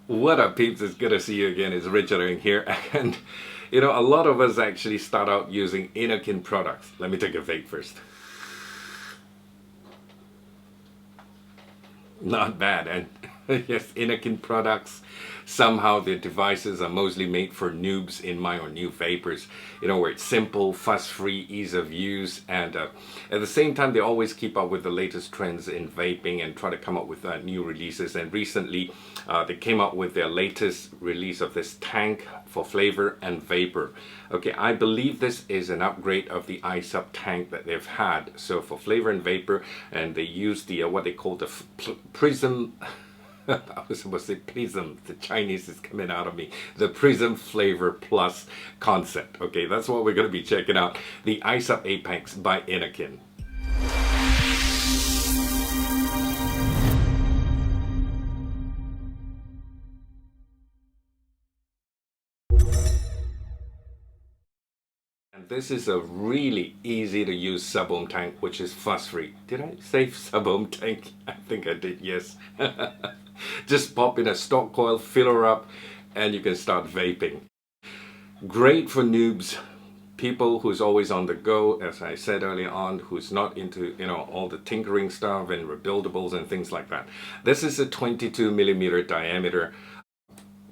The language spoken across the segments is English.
What up, peeps? It's good to see you again. It's Richard here. And a lot of us actually start out using Innokin products. Let me take a vape first. Not bad. And yes, Innokin products, somehow their devices are mostly made for noobs in mind, or new vapors, where it's simple, fuss-free, ease of use, and at the same time they always keep up with the latest trends in vaping and try to come up with new releases. And recently they came up with their latest release of this tank for flavor and vapor. Okay, I believe this is an upgrade of the iSub tank that they've had. So for flavor and vapor, and they use the what they call the Prism I was supposed to say Prism. The Chinese is coming out of me. The Prism Flavour Plus concept. Okay, that's what we're going to be checking out. The iSub-Apex by Innokin. And this is a really easy to use Subohm tank, which is fuss free. Did I say Subohm tank? I think I did, yes. Just pop in a stock coil, fill her up, and you can start vaping. Great for noobs, people who's always on the go, as I said earlier on, who's not into all the tinkering stuff and rebuildables and things like that. This is a 22mm diameter,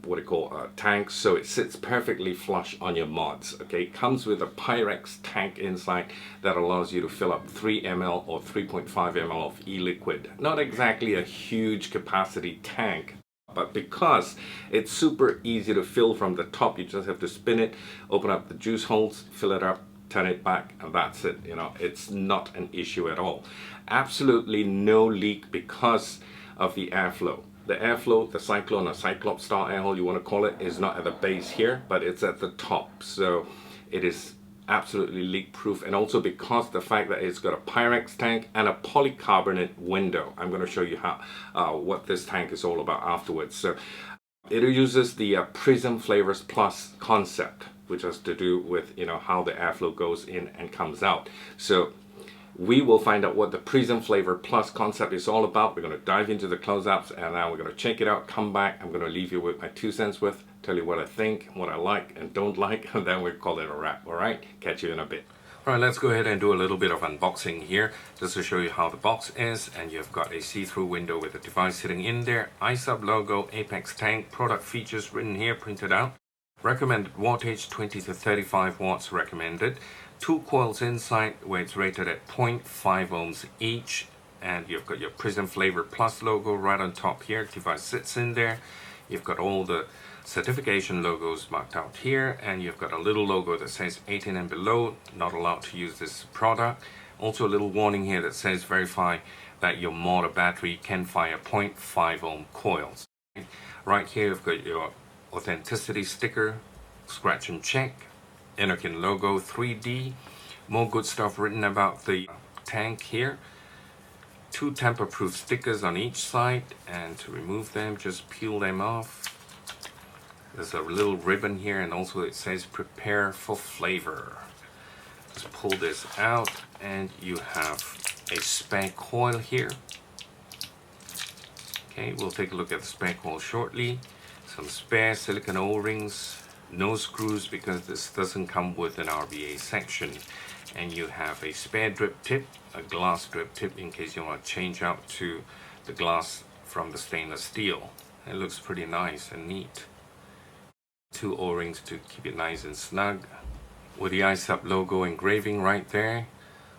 what you call a tank, so it sits perfectly flush on your mods. Okay, it comes with a Pyrex tank inside that allows you to fill up 3 ml or 3.5 ml of e-liquid. Not exactly a huge capacity tank, but because it's super easy to fill from the top, you just have to spin it, open up the juice holes, fill it up, turn it back, and that's it. It's not an issue at all. Absolutely no leak because of the airflow. The airflow, the cyclone or cyclops style air hole, you want to call it, is not at the base here, but it's at the top. So it is absolutely leak proof. And also because the fact that it's got a Pyrex tank and a polycarbonate window. I'm going to show you how what this tank is all about afterwards. So it uses the Prism Flavors Plus concept, which has to do with how the airflow goes in and comes out. So we will find out what the Prism Flavor Plus concept is all about. We're going to dive into the close-ups, and now we're going to check it out, come back. I'm going to leave you with my 2 cents worth, tell you what I think, what I like and don't like, and then we'll call it a wrap. All right, catch you in a bit. All right, let's go ahead and do a little bit of unboxing here, just to show you how the box is. And you've got a see-through window with the device sitting in there, iSub logo, Apex tank, product features written here, printed out. Recommended wattage 20 to 35 watts recommended. 2 coils inside where it's rated at 0.5 ohms each, and you've got your Prism Flavor Plus logo right on top here. Device sits in there. You've got all the certification logos marked out here, and you've got a little logo that says 18 and below, not allowed to use this product. Also a little warning here that says verify that your motor battery can fire 0.5 ohm coils. Right here you've got your authenticity sticker, scratch and check, Innokin logo 3D, more good stuff written about the tank here. 2 tamper-proof stickers on each side, and to remove them, just peel them off. There's a little ribbon here, and also it says prepare for flavor. Just pull this out, and you have a spare coil here. Okay, we'll take a look at the spare coil shortly. Some spare silicone O-rings, no screws because this doesn't come with an RBA section, and you have a spare drip tip, a glass drip tip in case you want to change out to the glass from the stainless steel. It looks pretty nice and neat. 2 O-rings to keep it nice and snug with the iSub logo engraving right there.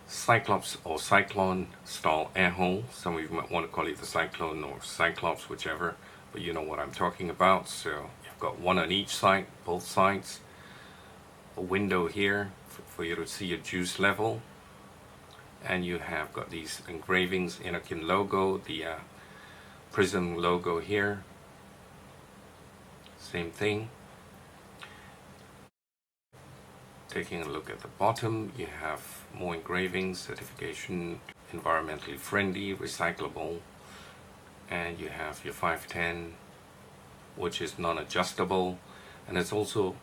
Cyclops or Cyclone style air hole. Some of you might want to call it the Cyclone or Cyclops, whichever, but you know what I'm talking about. So you've got 1 on each side, both sides. A window here for you to see your juice level, and you have got these engravings, Innokin logo, the Prism logo here, same thing. Taking a look at the bottom, you have more engravings, certification, environmentally friendly, recyclable, and you have your 510, which is non-adjustable, and it's also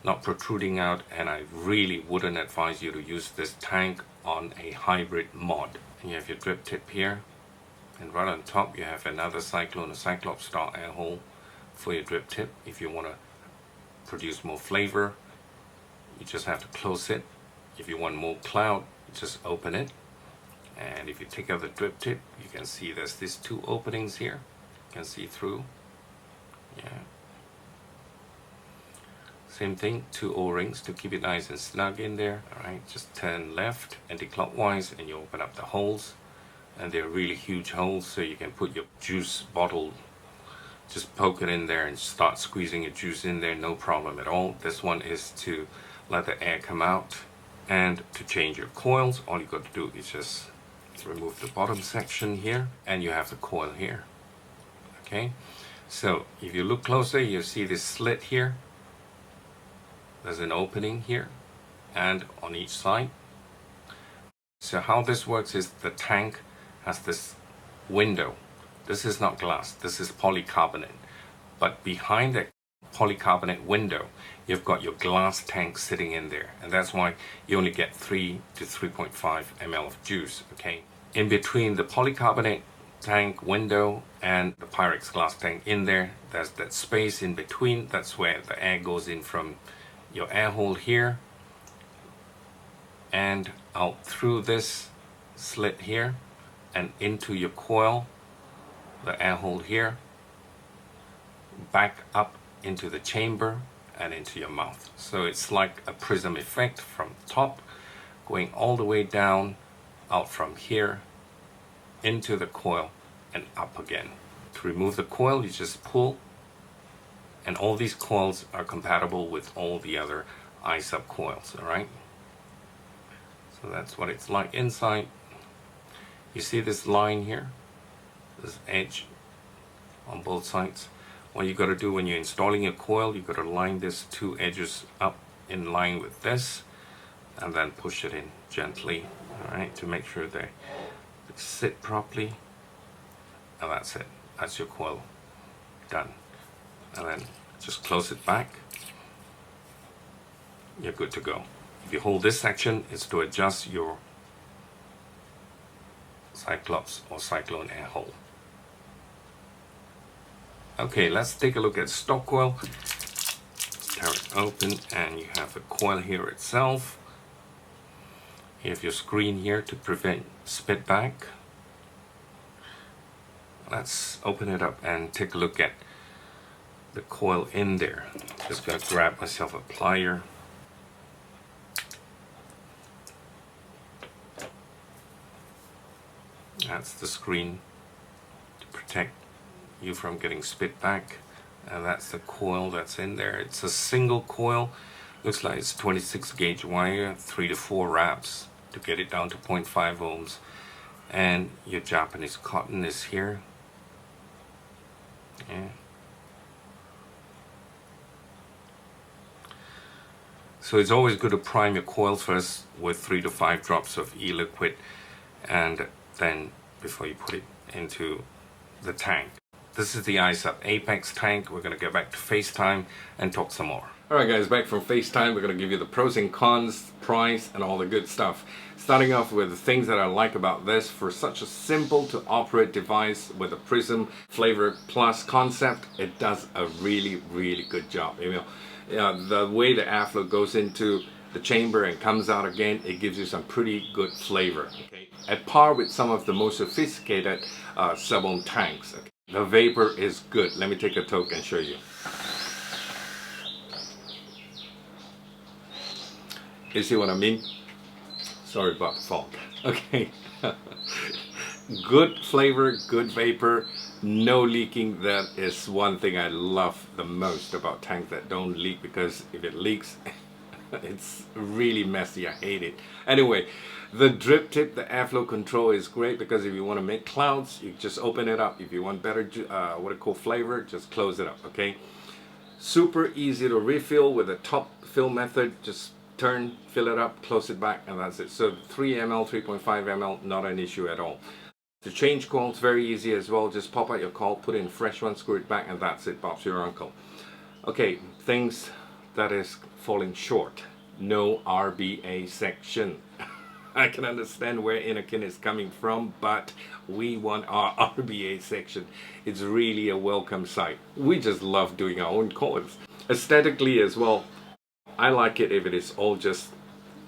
not protruding out, and I really wouldn't advise you to use this tank on a hybrid mod. And you have your drip tip here, and right on top you have another Cyclone, a Cyclops style air hole for your drip tip. If you want to produce more flavor, you just have to close it. If you want more cloud, you just open it. And if you take out the drip tip, you can see there's these two openings here. You can see through. Yeah. Same thing, two O-rings to keep it nice and snug in there. Alright, just turn left anti-clockwise and you open up the holes. And they're really huge holes, so you can put your juice bottle, just poke it in there and start squeezing your juice in there, no problem at all. This one is to let the air come out. And to change your coils, all you got to do is just remove the bottom section here, and you have the coil here. Okay, so if you look closer, you see this slit here. There's an opening here and on each side. So how this works is the tank has this window. This is not glass, this is polycarbonate. But behind the polycarbonate window, you've got your glass tank sitting in there. And that's why you only get 3 to 3.5 ml of juice, okay? In between the polycarbonate tank window and the Pyrex glass tank in there, there's that space in between. That's where the air goes in from your air hole here and out through this slit here and into your coil, the air hole here, back up into the chamber and into your mouth. So it's like a prism effect from top going all the way down, out from here into the coil and up again. To remove the coil, you just pull, and all these coils are compatible with all the other iSub coils. Alright, so that's what it's like inside. You see this line here, this edge on both sides. What you got to do when you're installing a coil, you got to line these two edges up in line with this and then push it in gently, alright, to make sure they sit properly. And that's it, that's your coil done. And then just close it back, you're good to go. If you hold this section, it's to adjust your Cyclops or Cyclone air hole. Okay, let's take a look at stock coil. Tear it open and you have the coil here itself. You have your screen here to prevent spit back. Let's open it up and take a look at the coil in there. Just gonna grab myself a plier. That's the screen to protect you from getting spit back, and that's the coil that's in there. It's a single coil, looks like it's 26 gauge wire, 3 to 4 wraps to get it down to 0.5 ohms, and your Japanese cotton is here. Yeah. So it's always good to prime your coil first with 3 to 5 drops of e-liquid, and then before you put it into the tank. This is the iSub-Apex tank. We're going to go back to FaceTime and talk some more. Alright guys, back from FaceTime. We're going to give you the pros and cons, price, and all the good stuff. Starting off with the things that I like about this. For such a simple to operate device with a Prism Flavour Plus concept, it does a really good job. You know, the way the airflow goes into the chamber and comes out again, it gives you some pretty good flavor. Okay? At par with some of the most sophisticated Subohm tanks. Okay? The vapor is good. Let me take a toke and show you. You see what I mean? Sorry about the fog. Okay. Good flavor, good vapor, no leaking. That is one thing I love the most about tanks that don't leak, because if it leaks, it's really messy. I hate it. Anyway, the drip tip, the airflow control is great, because if you want to make clouds, you just open it up. If you want better what I call flavor, just close it up. Okay, super easy to refill with a top fill method. Just turn, fill it up, close it back, and that's it. So 3 ml, 3.5 ml, not an issue at all. To change coils, very easy as well. Just pop out your coil, put in a fresh one, screw it back, and that's it. Bob's your uncle. Okay, things that is falling short. No RBA section. I can understand where Innokin is coming from, but we want our RBA section. It's really a welcome sight. We just love doing our own coils. Aesthetically as well, I like it if it is all just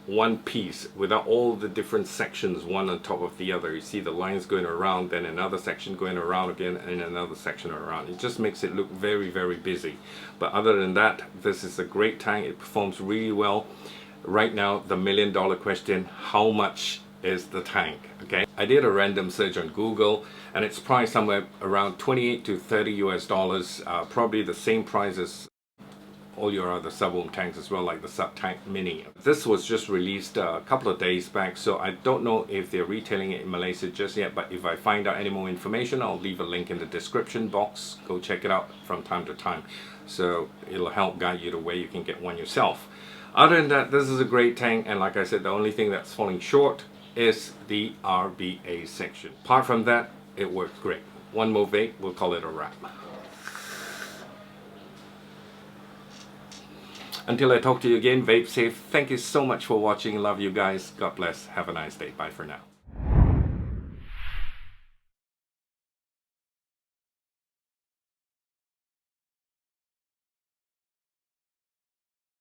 one piece without all the different sections one on top of the other. You see the lines going around, then another section going around again, and another section around. It just makes it look very, very busy. But other than that, this is a great tank. It performs really well. Right now, the $1,000,000 question: how much is the tank? Okay, I did a random search on Google, and it's priced somewhere around 28 to 30 US dollars. Probably the same price as all your other Subohm tanks as well, like the Sub Tank Mini. This was just released a couple of days back, so I don't know if they're retailing it in Malaysia just yet, but if I find out any more information, I'll leave a link in the description box. Go check it out from time to time, so it'll help guide you to where you can get one yourself. Other than that, this is a great tank, and like I said, the only thing that's falling short is the RBA section. Apart from that, it works great. One more vape, we'll call it a wrap. Until I talk to you again, vape safe. Thank you so much for watching. Love you guys. God bless. Have a nice day. Bye for now.